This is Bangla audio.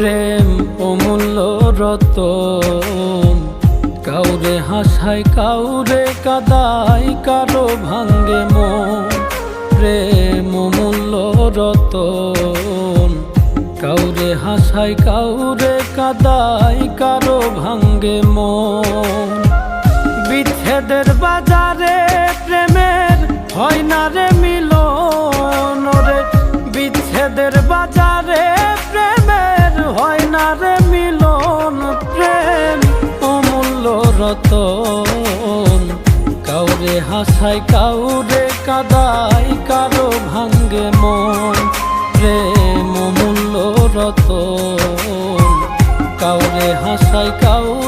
প্রেম অমূল্য রতন, কাউরে হাসায় কাউরে কাদায়, কারো ভাঙ্গে মন। প্রেম অমূল্য রতন, কাউরে হাসায় কাউরে কাদায়, কারো ভাঙ্গে মন। বিচ্ছেদের বাজারে প্রেমের হয় না রে মিলন রে, বিচ্ছেদের বাজারে প্রেমের হয় না রে মিলন। প্রেম অমূল্য রতন, কাউরে হাসায় কাউরে কাদায়, কারো ভাঙ্গে মন। প্রেম অমূল্য রতন, কাউরে হাসায় কাউরে